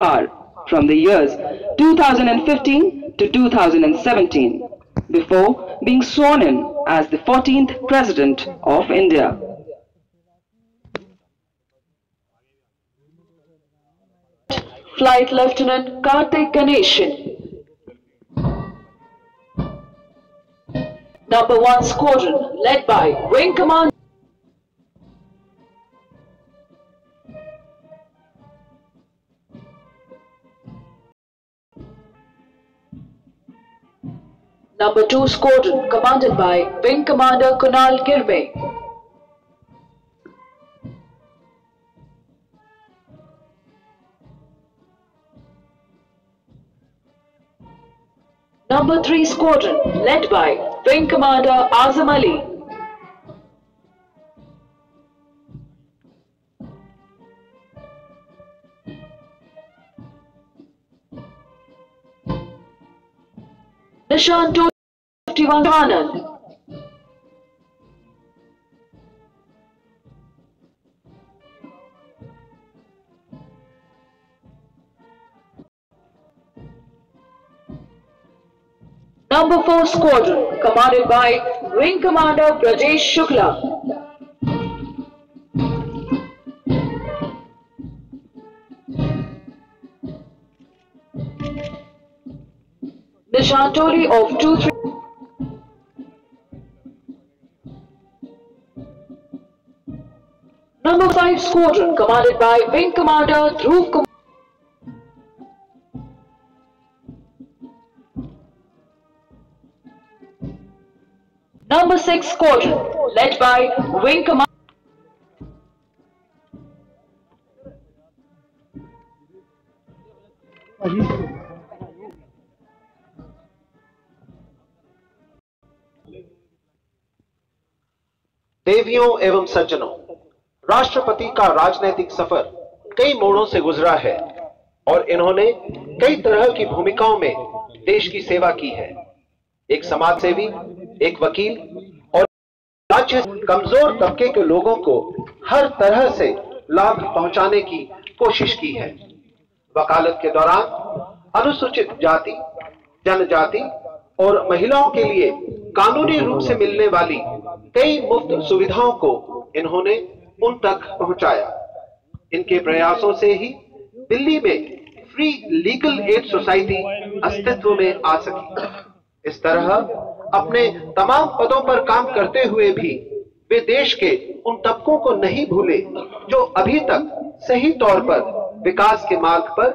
from the years 2015 to 2017 before being sworn in as the 14th President of India. Flight Lieutenant Karthik Ganeshan. Number 1 Squadron, led by Wing Commander Number 2 Squadron, commanded by Wing Commander Kunal Girme. Number 3 Squadron, led by Wing Commander Azam Ali. Nishan 251 Anand. Number 4 Squadron, commanded by Wing Commander Brajesh Shukla. Nishan Toli of 2-3. Number 5 Squadron, commanded by Wing Commander Dhruv Kumar. Number 6 Squadron, led by Wing Commander देवियों एवं सज्जनों, राष्ट्रपति का राजनीतिक सफर कई मोड़ों से गुजरा है और इन्होंने कई तरह की भूमिकाओं में देश की सेवा की है। एक समाज सेवी, एक वकील और राज्य कमजोर तबके के लोगों को हर तरह से लाभ पहुंचाने की कोशिश की है। वकालत के दौरान अनुसूचित जाति, जनजाति और महिलाओं के लिए कानूनी रूप से मिलने वाली कई मुफ्त सुविधाओं को इन्होंने उन तक पहुंचाया। इनके प्रयासों से ही दिल्ली में फ्री लीगल एड सोसाइटी अस्तित्व में आ सकी। इस तरह अपने तमाम पदों पर काम करते हुए भी वे देश के उन तबकों को नहीं भूले जो अभी तक सही तौर पर विकास के मार्ग पर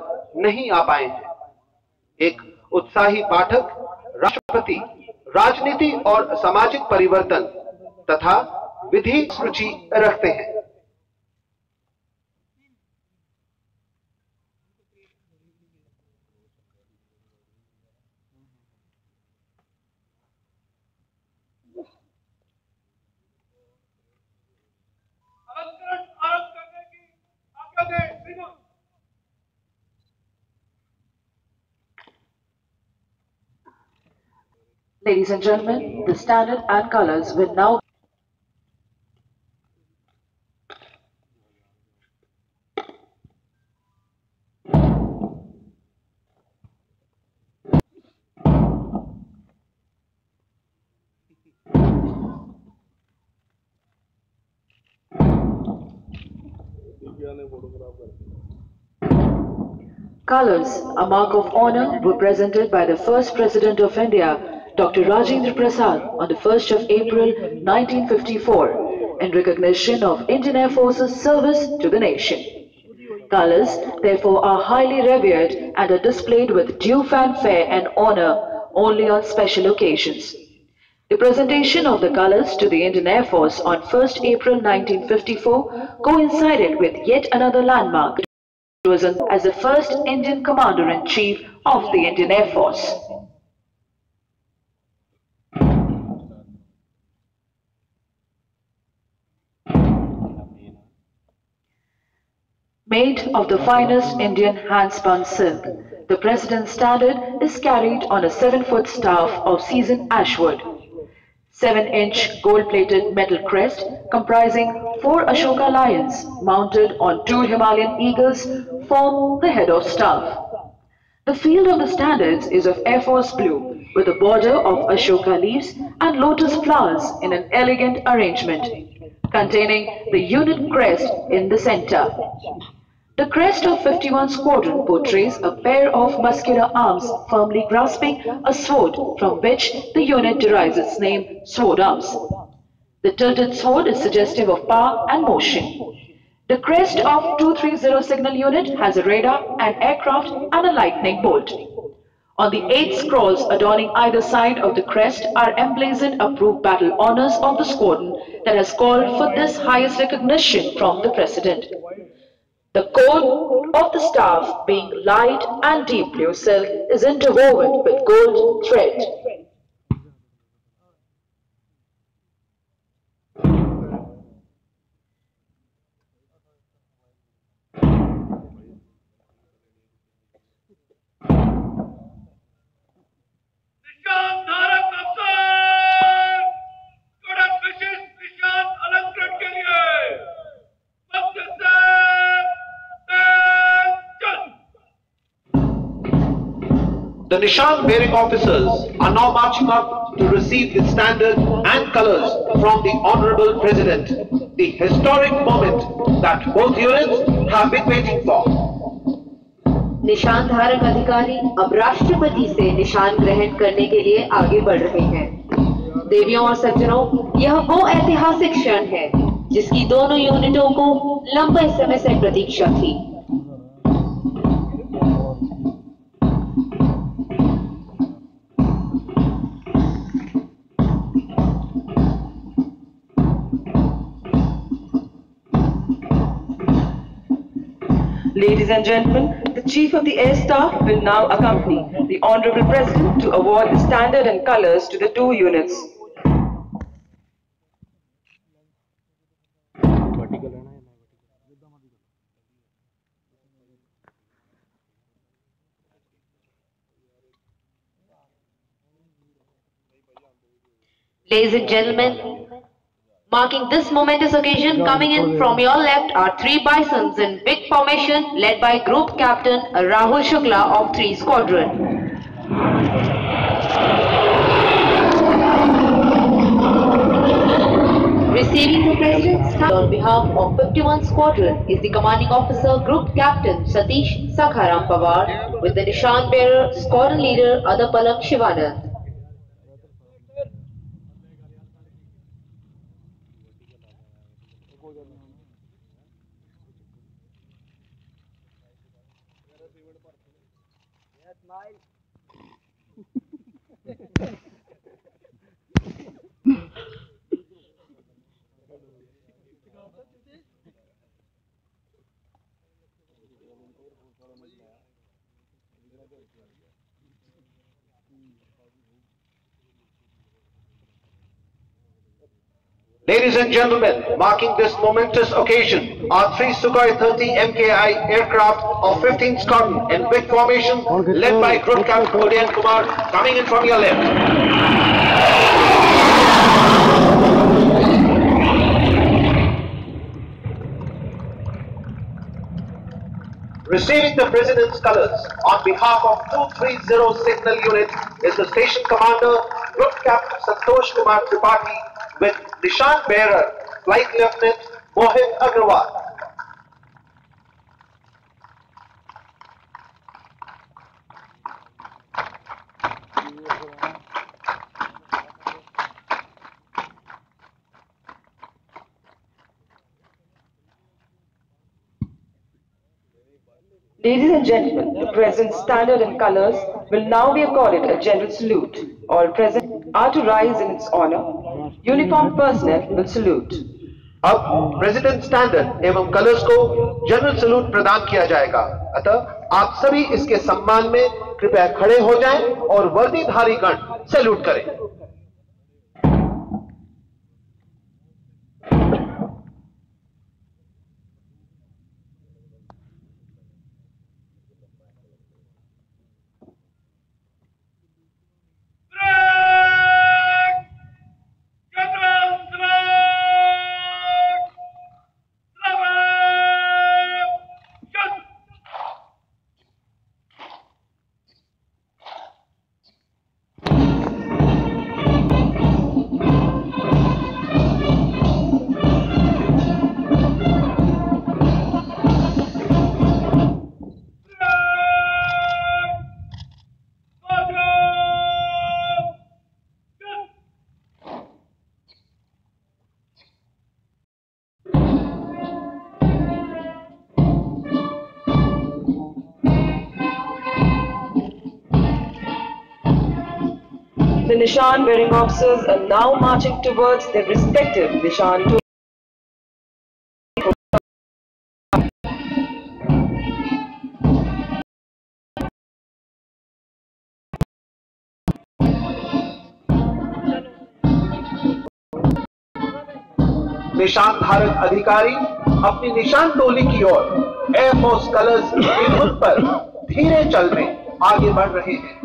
नहीं आ पाए हैं। एक उत्साही पाठक राष्ट्रपति राजनीति और सामाजिक परिवर्तन तथा विधि रुचि रखते हैं। Ladies and gentlemen, the standard and colors will now colors, a mark of honor, were presented by the first President of India, Dr. Rajendra Prasad, on the 1st of April 1954, in recognition of Indian Air Force's service to the nation. Colors, therefore, are highly revered and are displayed with due fanfare and honor only on special occasions. The presentation of the colors to the Indian Air Force on 1st April 1954 coincided with yet another landmark. It was as the first Indian Commander-in-Chief of the Indian Air Force. Made of the finest Indian hand-spun silk, the President's standard is carried on a 7-foot staff of seasoned ashwood. 7-inch gold-plated metal crest comprising 4 Ashoka lions mounted on 2 Himalayan eagles form the head of staff. The field of the standards is of Airforce blue with a border of Ashoka leaves and lotus flowers in an elegant arrangement, containing the unit crest in the center. The crest of 51 Squadron portrays a pair of muscular arms firmly grasping a sword from which the unit derives its name, Sword Arms. The tilted sword is suggestive of power and motion. The crest of 230 Signal Unit has a radar, an aircraft and a lightning bolt. On the 8 scrolls adorning either side of the crest are emblazoned approved battle honors of the squadron that has called for this highest recognition from the President. The code of the staff, being light and deep blue silk, is interwoven with gold thread. The Nishan bearing officers are now marching up to receive the standard and colors from the Honorable President, the historic moment that both units have been waiting for. निशान धारक अधिकारी अब राष्ट्रपति से निशान ग्रहण करने के लिए आगे बढ़ रहे हैं। देवियों और सज्जनों, यह वो ऐतिहासिक क्षण है जिसकी दोनों यूनिटों को लंबे समय से प्रतीक्षा थी। Ladies and gentlemen, the Chief of the Air Staff will now accompany the Honorable President to award the standard and colors to the two units. Ladies and gentlemen, marking this momentous occasion, coming in from your left are 3 bisons in big formation led by Group Captain Rahul Shukla of 3 Squadron. Receiving the President's stamp on behalf of 51 Squadron is the Commanding Officer Group Captain Satish Sakharam Pawar with the Nishan bearer Squadron Leader Adapalam Shivanand. Ladies and gentlemen, marking this momentous occasion are 3 Sukhoi 30 MKI aircraft of 15th Squadron in big formation led by Group Captain Udayan Kumar coming in from your left. Receiving the President's colors on behalf of 230 Signal Unit is the Station Commander Group Captain Santosh Kumar Tripathi with Nishan bearer Flight Lieutenant Mohit Agrawal. Ladies and gentlemen, the President's standard and colors will now be accorded a general salute. All present are to rise in its honor. Uniformed personnel will salute. अब president standard एवं colours को general salute प्रदान किया जाएगा। अतः आप सभी इसके सम्मान में कृपया खड़े हो जाएं और वर्दीधारी गण सैल्यूट करें। The Nishan wearing officers are now marching towards their respective Nishan. निशान धारक अधिकारी अपनी निशान टोली की ओर एयरफोर्स कलर्स की धुन पर धीरे चलने आगे बढ़ रहे हैं।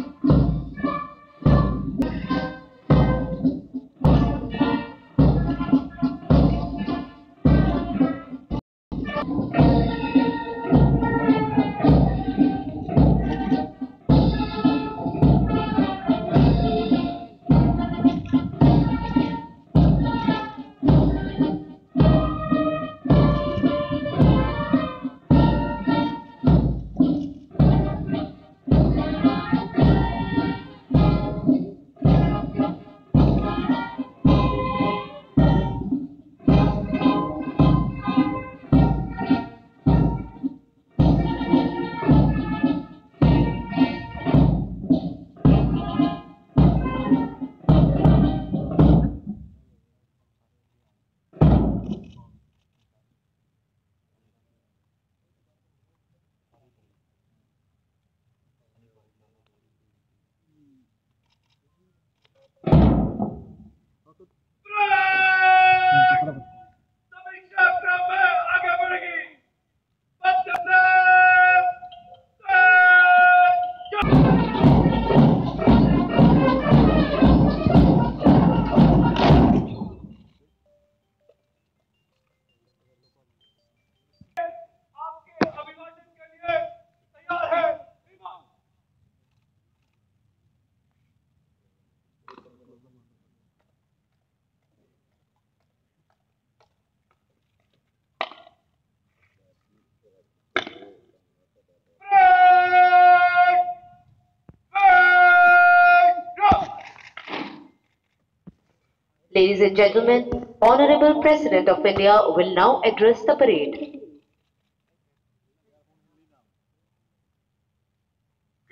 Ladies and gentlemen, Honorable President of India will now address the parade.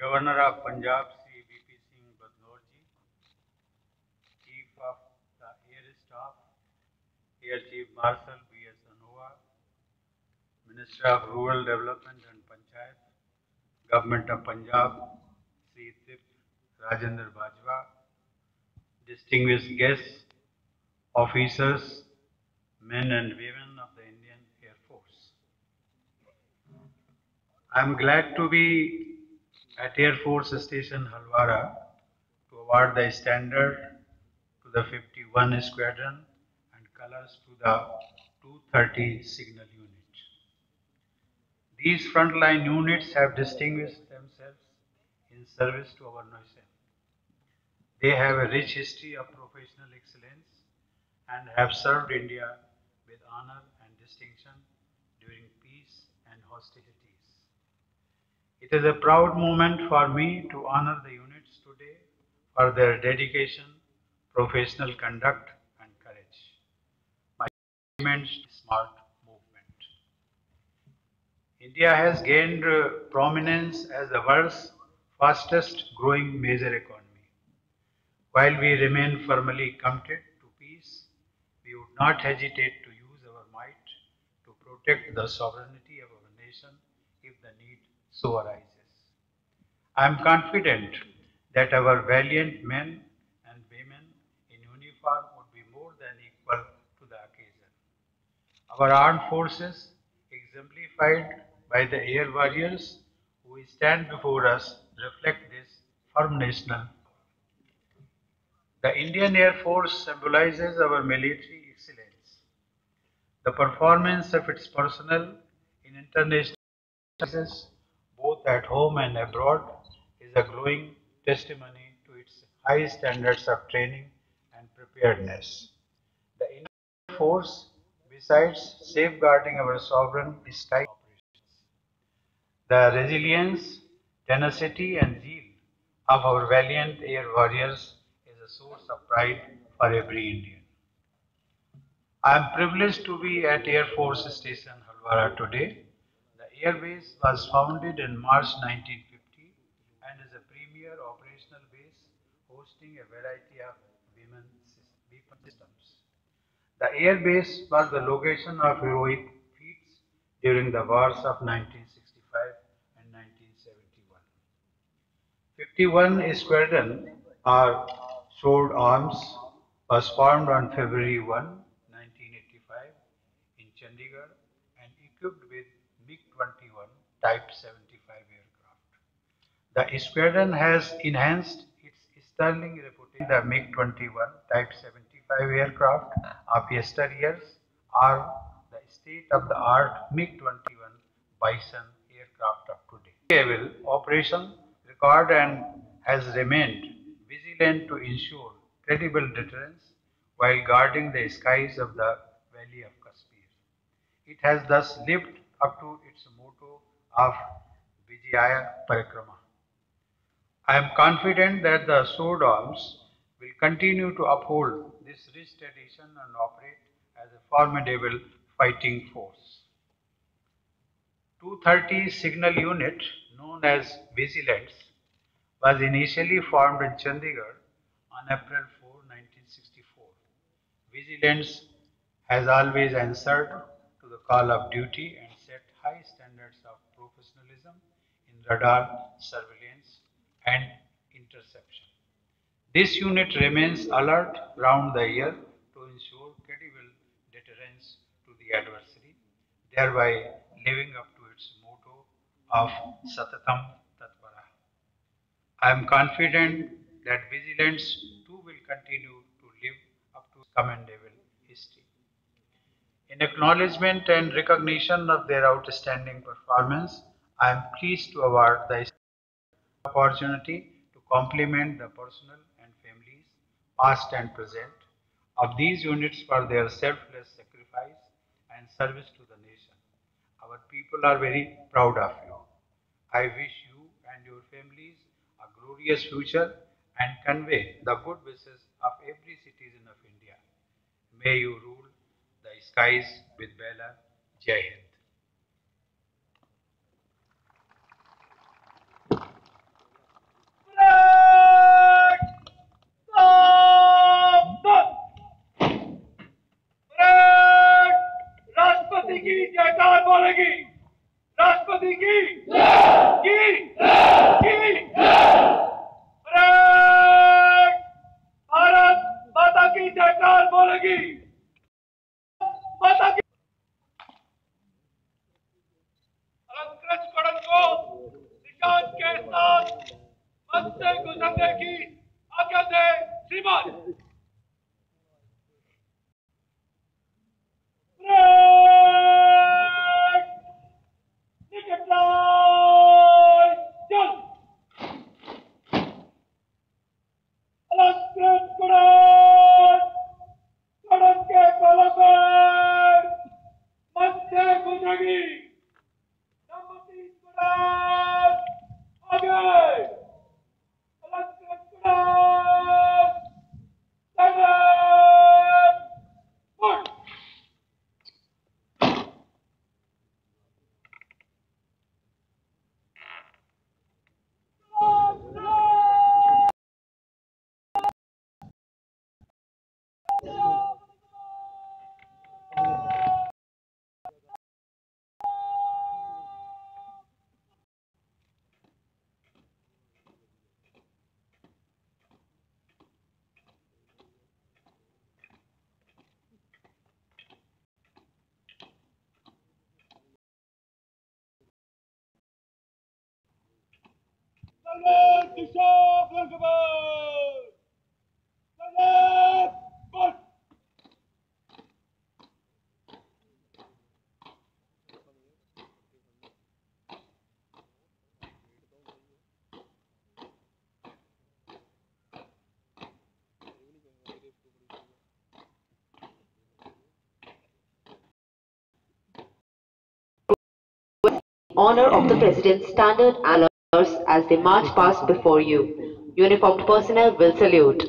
Governor of Punjab Sri V.P. Singh Badnor ji, Chief of the Air Staff, Air Chief Marshal B.S. Anova, Minister of Rural Development and Panchayat, Government of Punjab, Sri Tip Rajendra Bajwa, distinguished guests, officers, men and women of the Indian Air Force. I am glad to be at Air Force Station Halwara to award the standard to the 51 Squadron and colors to the 230 Signal Unit. These frontline units have distinguished themselves in service to our nation. They have a rich history of professional excellence and have served India with honor and distinction during peace and hostilities. It is a proud moment for me to honor the units today for their dedication, professional conduct and courage. My sentiments smart movement. India has gained prominence as the world's fastest growing major economy. While we remain firmly committed to peace, we would not hesitate to use our might to protect the sovereignty of our nation if the need so arises. I am confident that our valiant men and women in uniform would be more than equal to the occasion. Our armed forces, exemplified by the air warriors who stand before us, reflect this firm national. The Indian Air Force symbolizes our military excellence. The performance of its personnel in international services, both at home and abroad, is a glowing testimony to its high standards of training and preparedness. The Indian Air Force, besides safeguarding our sovereign sky operations, the resilience, tenacity, and zeal of our valiant air warriors is a source of pride for every Indian. I am privileged to be at Air Force Station Halwara today. The airbase was founded in March 1950 and is a premier operational base boasting a variety of weapon systems. The air base was the location of heroic feats during the wars of 1965 and 1971. 51 Squadron, or Sword Arms, was formed on February 1, 1985 in Chandigarh and equipped with MiG-21 Type 75 aircraft. The squadron has enhanced its sterling reputation. The MiG-21 Type 75 aircraft of yesteryears are the state-of-the-art MiG-21 Bison aircraft of today. Naval operation record and has remained vigilant to ensure credible deterrence while guarding the skies of the Valley of Kashmir. It has thus lived up to its motto of Vijaya Parikrama. I am confident that the sword arms will continue to uphold this rich tradition and operate as a formidable fighting force. 230 Signal Unit, known as Vigilance, was initially formed in Chandigarh on April 4, 1964. Vigilance has always answered to the call of duty and set high standards of professionalism in radar surveillance and interception. This unit remains alert round the year to ensure credible deterrence to the adversary, thereby living up to its motto of Satatam Tatpara. I am confident that vigilance too will continue to live up to its commendable history. In acknowledgement and recognition of their outstanding performance, I am pleased to award the opportunity to compliment the personnel and families, past and present, of these units for their selfless sacrifice and service to the nation. Our people are very proud of you. I wish you and your families a glorious future and convey the good wishes of every citizen of India. May you rule the skies with valor. Jai Hind. राष्ट्रपति की जयकार बोलेगी राष्ट्रपति की भारत माता की जयकार बोलेगी माता की अलंकृत कड़क को निशान के साथ मंच से गुजरने की आज्ञा दे श्रीमान Honor of the President's standard colors as they march past before you. Uniformed personnel will salute.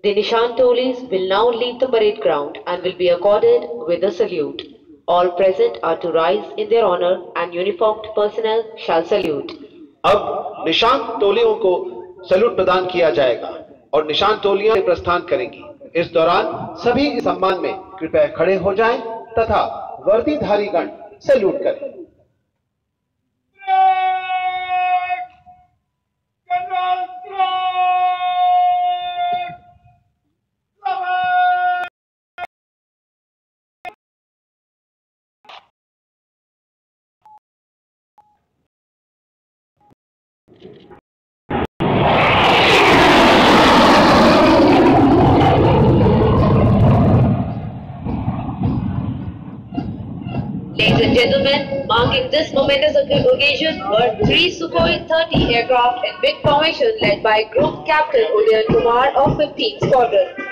The Nishan Tolis will now leave the parade ground and will be accorded with a salute. All present are to rise in their honor and uniformed personnel shall salute. अब निशान टोलियों को salute प्रदान किया जाएगा और निशान टोलियां प्रस्थान करेंगी। इस दौरान सभी इस सम्मान में कृपया खड़े हो जाएं तथा वर्दीधारी गण सैल्यूट करें। General Ladies and gentlemen, marking this momentous occasion were three Sukhoi 30 aircraft in big formation led by Group Captain Udayan Kumar of 15th Squadron.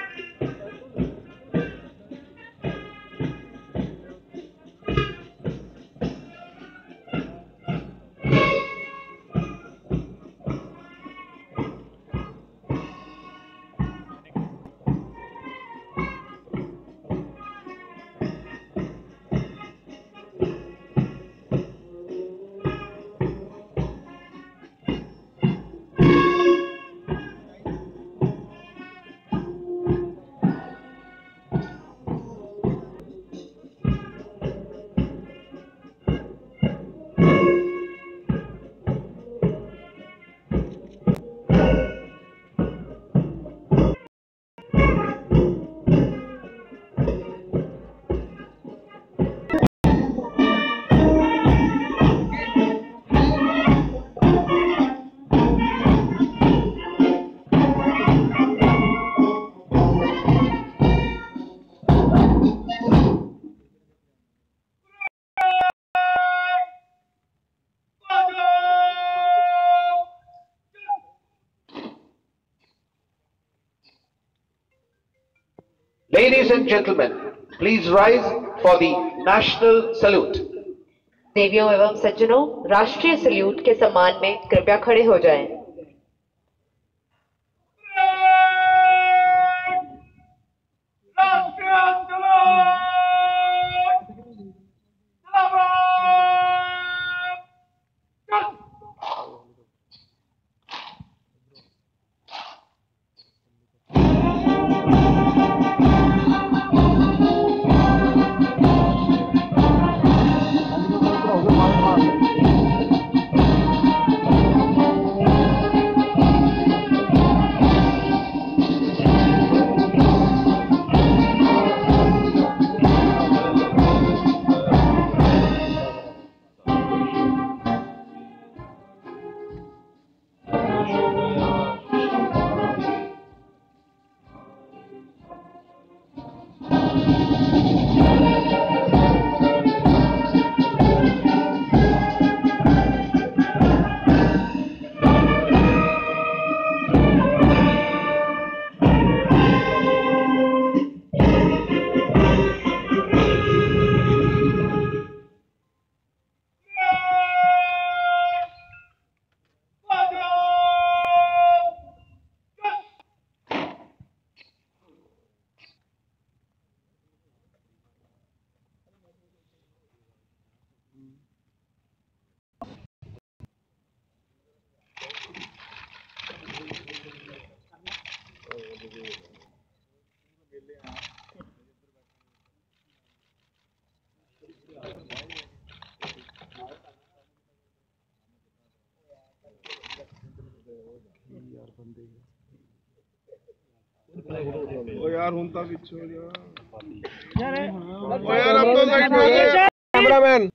Ladies and gentlemen, please rise for the national salute. देवियों एवं सज्जनों, राष्ट्रीय salute के सम्मान में कृपया खड़े हो जाएं। ओ यार हुंता पीछे हो जा। ओ यार अब तो साइड में हो जा कैमरामैन।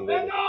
बनाते हैं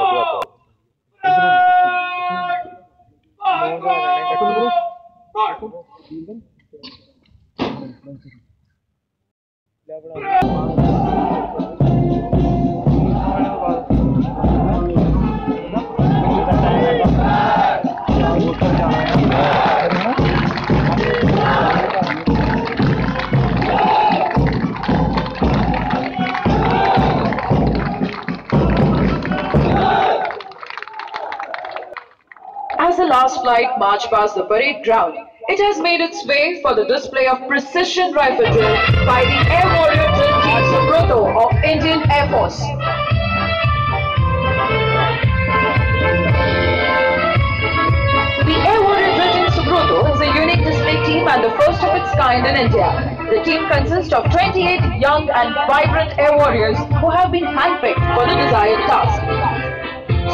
As the last flight marched past the parade ground, it has made its way for the display of precision rifle drill by the Air Warrior Drill Team Subroto of Indian Air Force. The Air Warrior Drill Team Subroto is a unique display team and the first of its kind in India. The team consists of 28 young and vibrant air warriors who have been handpicked for the desired task.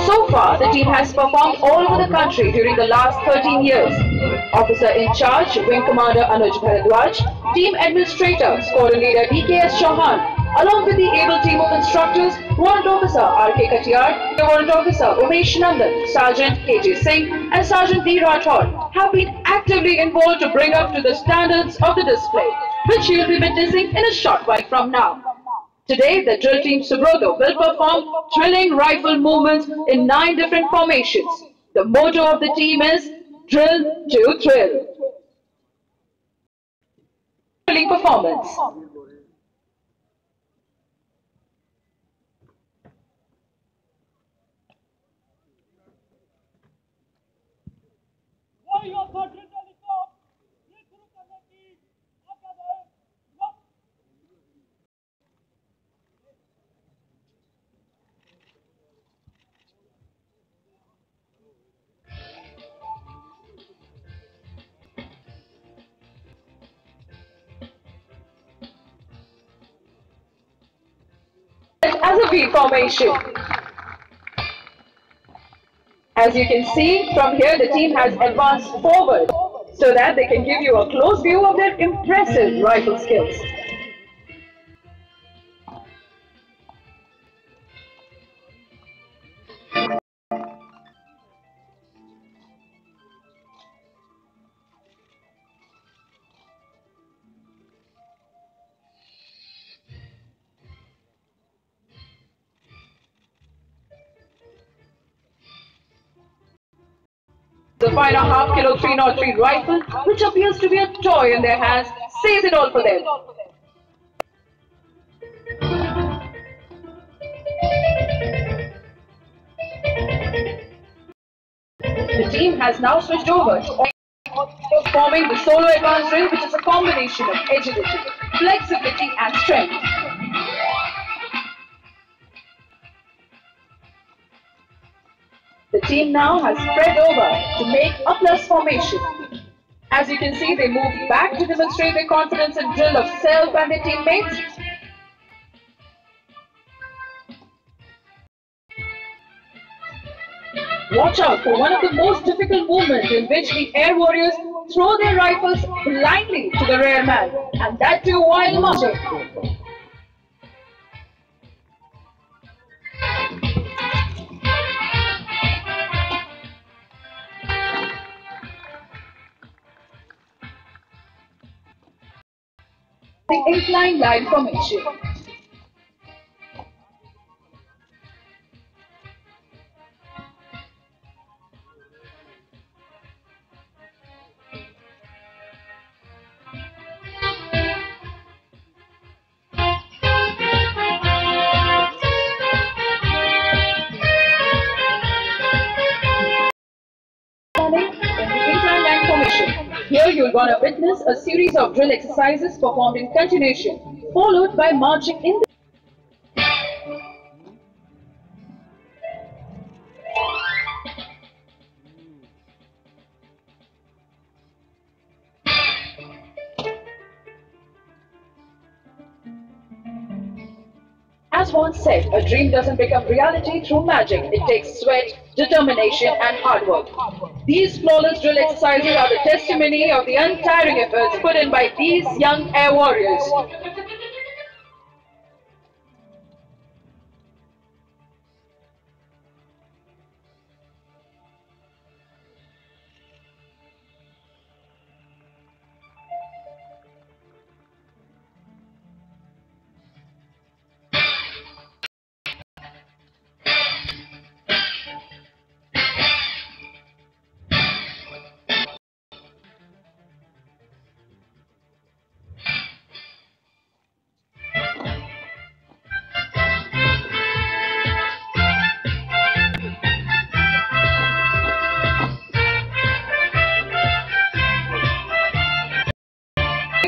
So far, the team has performed all over the country during the last 13 years. Officer in charge, Wing Commander Anuj Bharadwaj, Team Administrator, Squadron Leader DKS Chauhan, along with the able team of instructors, Warrant Officer RK Katiyar, Warrant Officer Umesh Nandan, Sergeant KJ Singh, and Sergeant D. Rathod have been actively involved to bring up to the standards of the display, which you will be witnessing in a short while from now. Today, the drill team Subroto will perform drilling rifle movements in 9 different formations. The motto of the team is Drill to Thrill. Drilling performance. As a V formation. As you can see from here, the team has advanced forward so that they can give you a close view of their impressive rifle skills. The 5.5 kilo 303 rifle, which appears to be a toy in their hands, says it all for them. The team has now switched over to performing the solo advanced drill, which is a combination of agility, flexibility, and strength. The team now has spread over to make a plus formation. As you can see, they move back to demonstrate their confidence in drill of self and their teammates. Watch out for one of the most difficult movements in which the air warriors throw their rifles blindly to the rear man, and that too while marching. The inclined line formation. Here you're going to witness a series of drill exercises performed in continuation, followed by marching in the As once said, a dream doesn't become reality through magic. It takes sweat, determination, and hard work. These flawless drill exercises are the testimony of the untiring efforts put in by these young air warriors.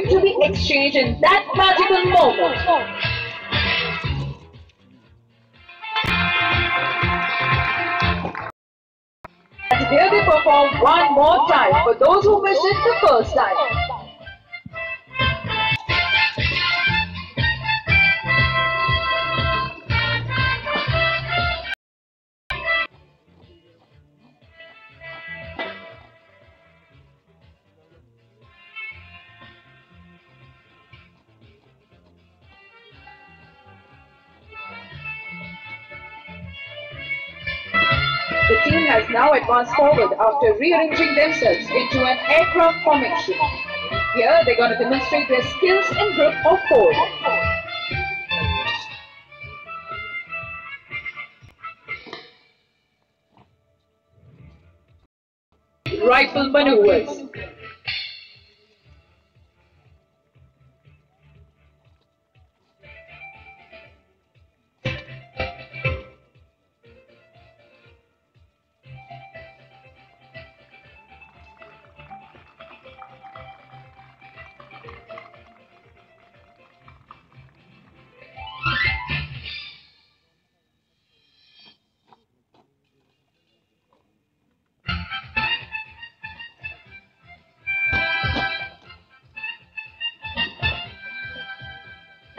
going to be exchanged in that magical moment. And here they perform one more time for those who missed it the first time. The team has now advanced forward after rearranging themselves into an aircraft formation. Here they're going to demonstrate their skills in group of 4. Rifle maneuvers.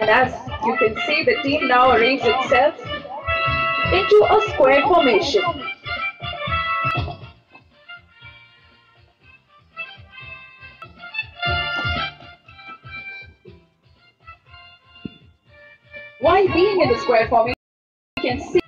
And as you can see, the team now arranged itself into a square formation. While being in the square formation, you can see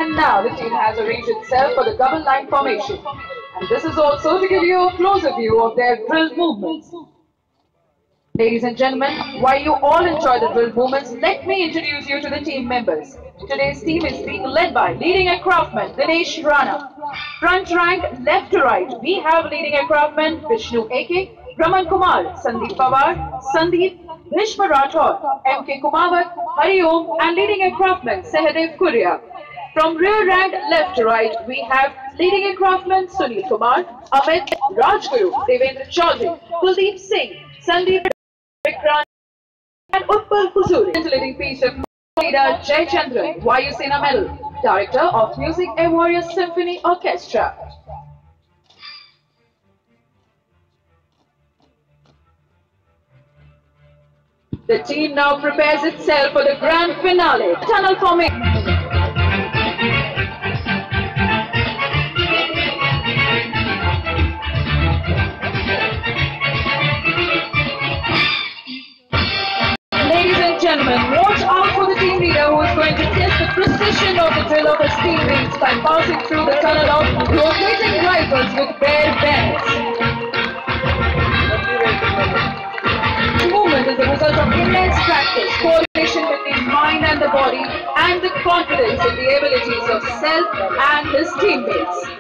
and now the team has arranged itself for the double line formation. And this is also to give you a closer view of their drill movements. Ladies and gentlemen, while you all enjoy the drill movements, let me introduce you to the team members. Today's team is being led by leading aircraftman Dinesh Rana. Front rank, left to right, we have leading aircraftman Vishnu A.K., Raman Kumar, Sandeep Pawar, Sandeep, Bhishma Rathod, M.K. Kumawat, Hari Om, and leading aircraftman Sahadev Kuria. From rear rank, left to right, we have leading aircraftman Sunil Kumar, Amit, Rajguru, Devendra Chaudhary, Kuldeep Singh, Sandeep Vikrant, and Utpal Kusuri. Scintillating piece of leader Jai Chandran, Vayusena Medal, Director of Music Air Warriors Symphony Orchestra. The team now prepares itself for the grand finale, tunnel formation. Ladies and gentlemen, watch out for the team leader who is going to test the precision of the drill of his teammates by passing through the tunnel of rotating rifles with bare bayonets. This movement is the result of immense practice, coordination between mind and the body, and the confidence in the abilities of self and his teammates.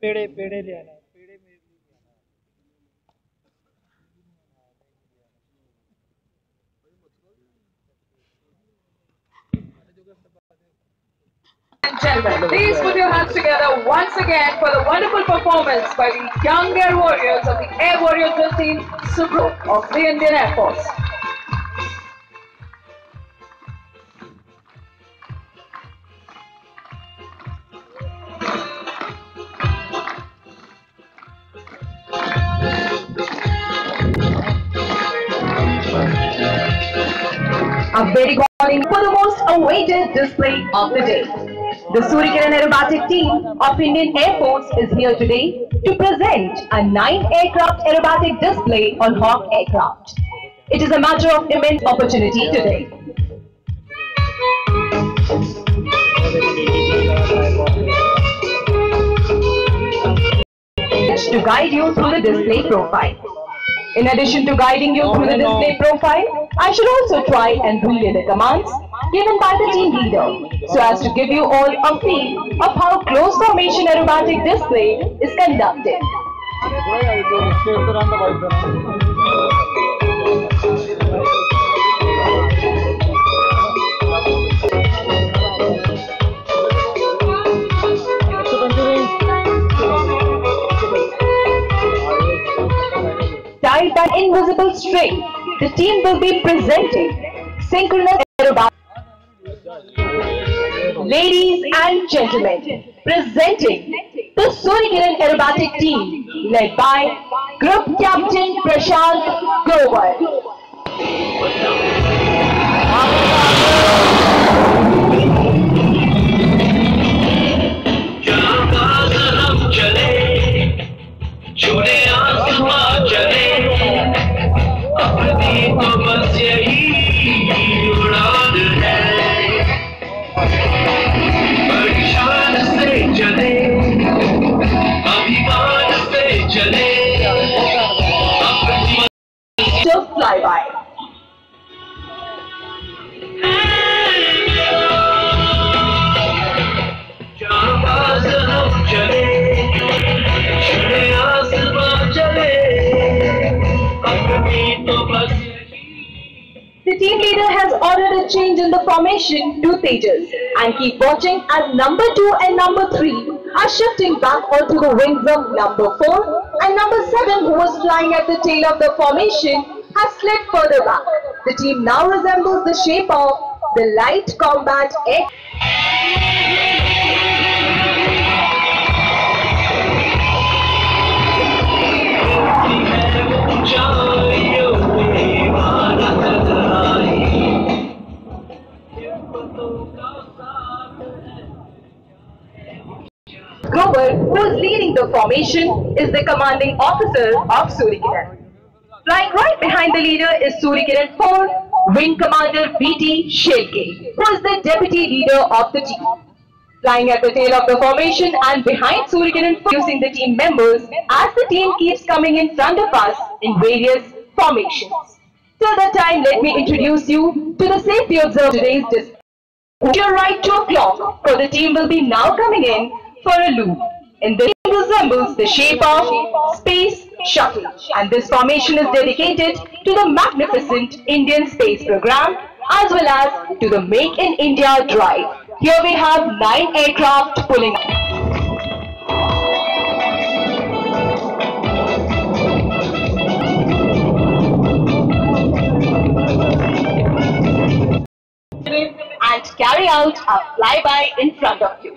पेड़े पेड़े ले आना पेड़े में And gentlemen, please put your hands together once again for the wonderful performance by the young Air Warriors of the Air Warrior Drill Team Subro of the Indian Air Force. A very good morning for the most awaited display of the day. The Suryakiran Aerobatic team of Indian Air Force is here today to present a 9-aircraft aerobatic display on Hawk aircraft. It is a matter of immense opportunity today. To guide you through the display profile. In addition to guiding you through the display profile, I should also try and relay the commands given by the team leader so as to give you all a feel of how close formation aerobatic display is conducted. Tied by invisible string, the team will be presenting synchronous aerobatics. Ladies and gentlemen, presenting the Suryakiran aerobatic team led by Group Captain Prashant Grover. Flyby. The team leader has ordered a change in the formation to Tejas and keep watching as number 2 and number 3 are shifting back onto the wings of number 4 and number 7, who was flying at the tail of the formation, has slid further back. The team now resembles the shape of the light combat air. Grover, who is leading the formation, is the commanding officer of Suryakiran. Flying right behind the leader is Suryakiran 4 Wing Commander B.T. Shelke, who is the deputy leader of the team. Flying at the tail of the formation and behind Suryakiran 4, using the team members as the team keeps coming in front of us in various formations. Till that time, let me introduce you to the safety observer today's display. To your right 2 o'clock, for the team will be now coming in for a loop. And the team resembles the shape of Space Shuttle. And this formation is dedicated to the magnificent Indian space program as well as to the Make in India drive. Here we have 9 aircraft pulling and carry out a flyby in front of you.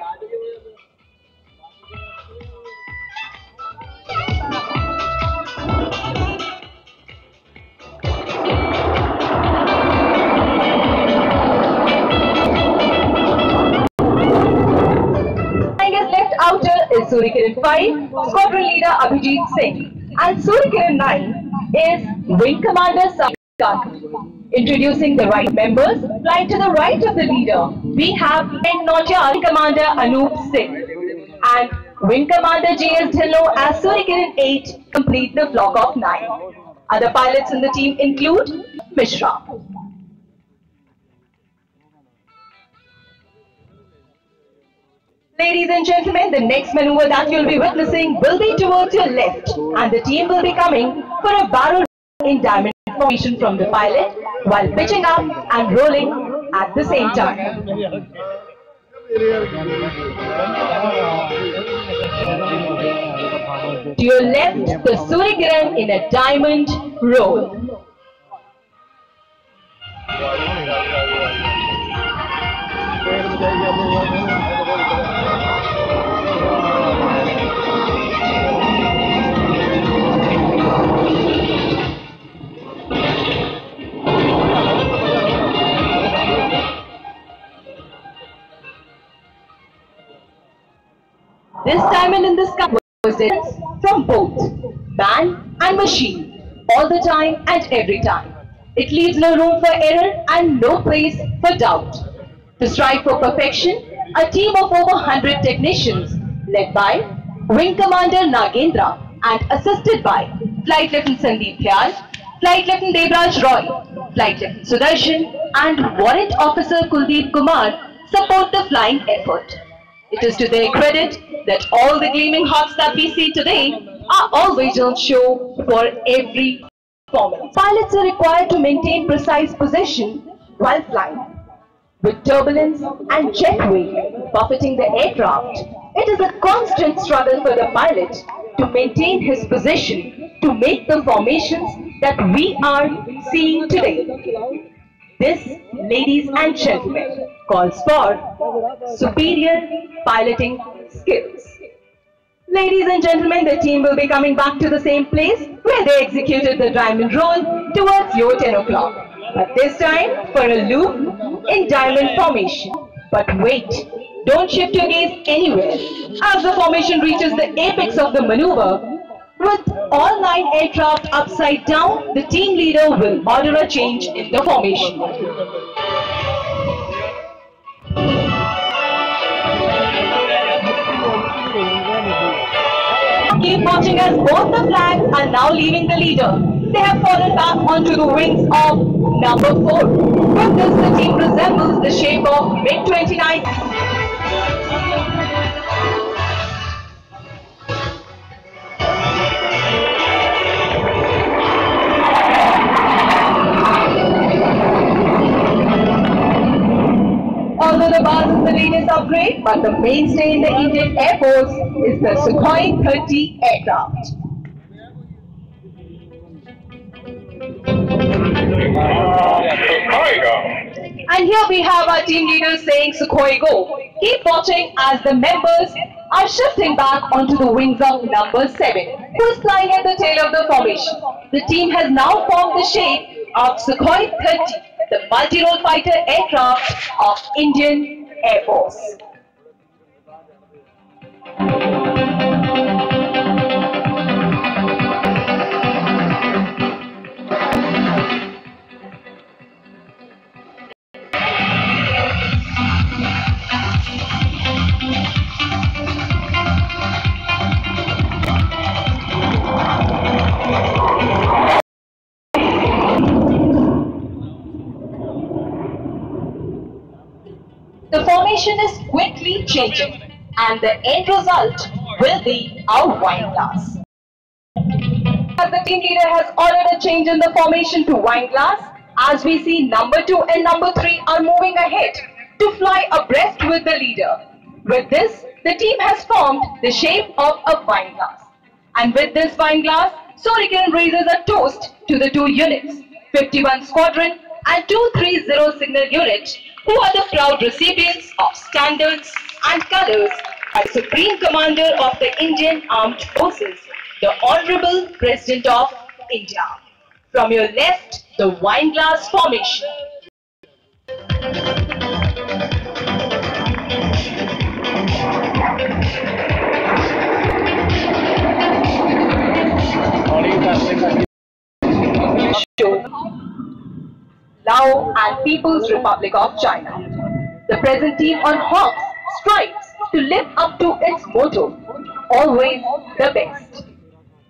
Left outer is Suryakiran 5, Squadron Leader Abhijit Singh, and Suryakiran 9 is Wing Commander Sakar. Introducing the right members, flying to the right of the leader, we have Wing Commander Anup Singh and Wing Commander J.S. Dhillon as Suryakiran 8 complete the flock of 9. Other pilots in the team include Mishra. Ladies and gentlemen, the next maneuver that you'll be witnessing will be towards your left, and the team will be coming for a barrel in diamond formation from the pilot while pitching up and rolling at the same time. To your left, the Suryakiran in a diamond roll. This diamond in the sky was different from both man and machine, all the time and every time. It leaves no room for error and no place for doubt. To strive for perfection, a team of over 100 technicians, led by Wing Commander Nagendra and assisted by Flight Lieutenant Sandeep Dhyal, Flight Lieutenant Devraj Roy, Flight Lieutenant Sudarshan, and Warrant Officer Kuldeep Kumar, support the flying effort. It is to their credit that all the gleaming hearts that we see today are always on show for every performance. Pilots are required to maintain precise position while flying. With turbulence and jet wave buffeting the aircraft, it is a constant struggle for the pilot to maintain his position to make the formations that we are seeing today. This, ladies and gentlemen, calls for superior piloting skills. Ladies and gentlemen, the team will be coming back to the same place where they executed the diamond roll towards your 10 o'clock. But this time for a loop in diamond formation. But wait, don't shift your gaze anywhere. As the formation reaches the apex of the maneuver, with all 9 aircraft upside down, the team leader will order a change in the formation. Keep watching as both the flags are now leaving the leader. They have fallen back onto the wings of number 4. With this, the team resembles the shape of MiG-29. Although the bars in the latest upgrade, but the mainstay in the Indian Air Force is the Sukhoi 30 aircraft. And here we have our team leaders saying Sukhoi go. Keep watching as the members are shifting back onto the wings of number 7, who is flying at the tail of the formation. The team has now formed the shape of Sukhoi 30, the multi-role fighter aircraft of Indian Air Force. The formation is quickly changing and the end result will be a wine glass. As the team leader has ordered a change in the formation to wine glass, as we see number 2 and number 3 are moving ahead to fly abreast with the leader. With this, the team has formed the shape of a wine glass. And with this wine glass, Surikiran raises a toast to the 2 units, 51 Squadron and 230 Signal Unit, who are the proud recipients of standards and colors by Supreme Commander of the Indian Armed Forces, the Honorable President of India. From your left, the wine glass formation. Lao and People's Republic of China. The present team on Hawks strives to live up to its motto, always the best,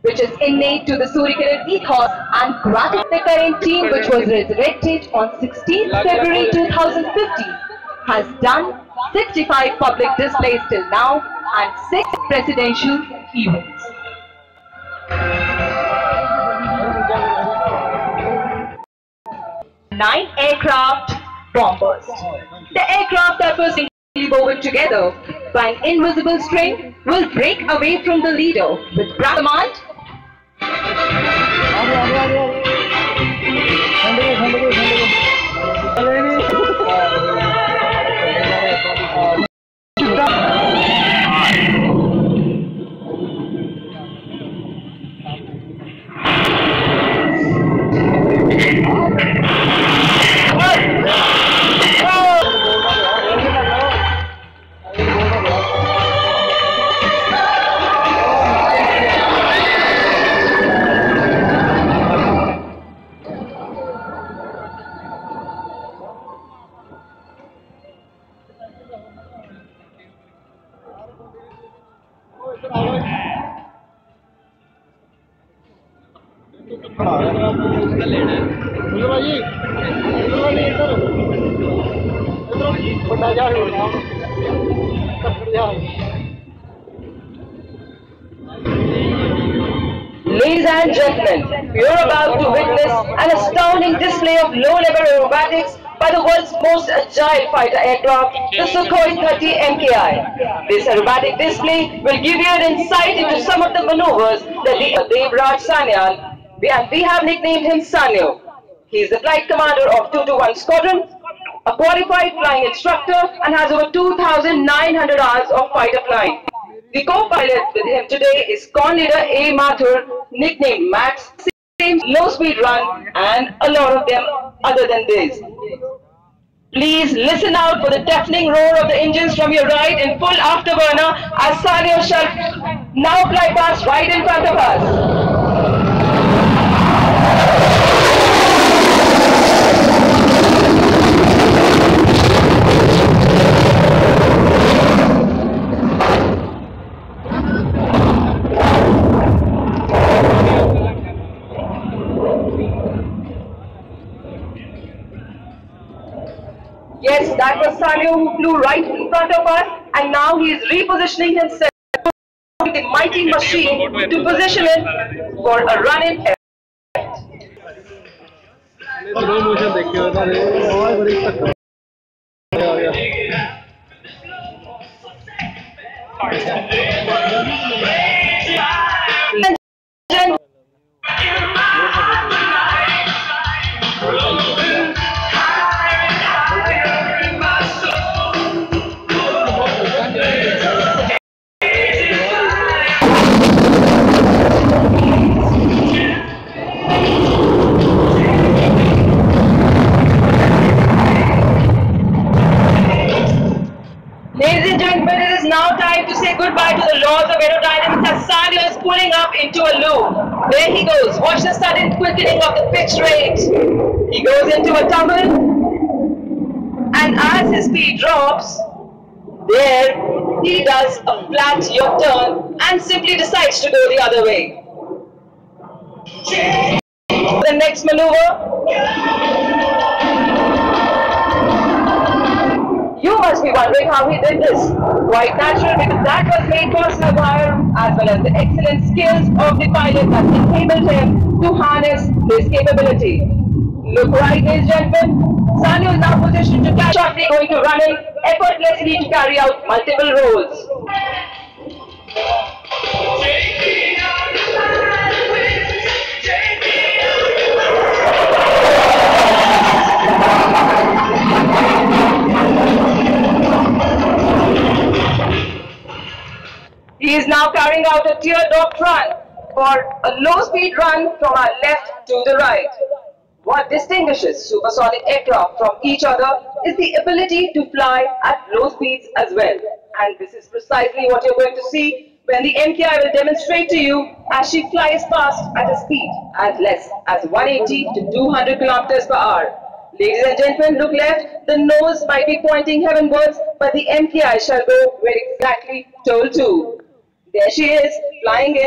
which is innate to the Surikiran ethos and gratitude. The current team, which was resurrected on 16th February 2015, has done 65 public displays till now and 6 presidential events. Nine aircraft bombers. The aircraft that was woven together by an invisible string will break away from the leader with command. Ladies and gentlemen, you're about to witness an astounding display of low-level aerobatics by the world's most agile fighter aircraft, the Sukhoi 30 MKI. This aerobatic display will give you an insight into some of the maneuvers that the Devraj Sanyal, and we have nicknamed him Sanyo. He is the flight commander of 221 Squadron, a qualified flying instructor, and has over 2,900 hours of fighter flying. The co-pilot with him today is Con Leader A. Mathur, nicknamed Max, same low-speed run, and a lot of them other than this. Please listen out for the deafening roar of the engines from your right in full afterburner as Sanyo shall now fly past right in front of us. Yes, that was Sanyo who flew right in front of us, and now he is repositioning himself with the mighty machine to position it for a run in air. Ladies and gentlemen, it is now time to say goodbye to the laws of aerodynamics as Sanyo is pulling up into a loop. There he goes. Watch the sudden quickening of the pitch rate. He goes into a tumble, and as his speed drops, there he does a flat U-turn and simply decides to go the other way. The next maneuver. You must be wondering how he did this. Quite natural, because that was made personal power as well as the excellent skills of the pilot that enabled him to harness this capability. Look right, ladies and gentlemen. Sanyo is now positioned to catch shortly going to running effortlessly to carry out multiple roles. He is now carrying out a teardrop run for a low-speed run from our left to the right. What distinguishes supersonic aircraft from each other is the ability to fly at low speeds as well. And this is precisely what you're going to see when the MKI will demonstrate to you as she flies past at a speed as less as 180 to 200 kilometers per hour. Ladies and gentlemen, look left. The nose might be pointing heavenwards, but the MKI shall go where exactly told to. There she is, flying in.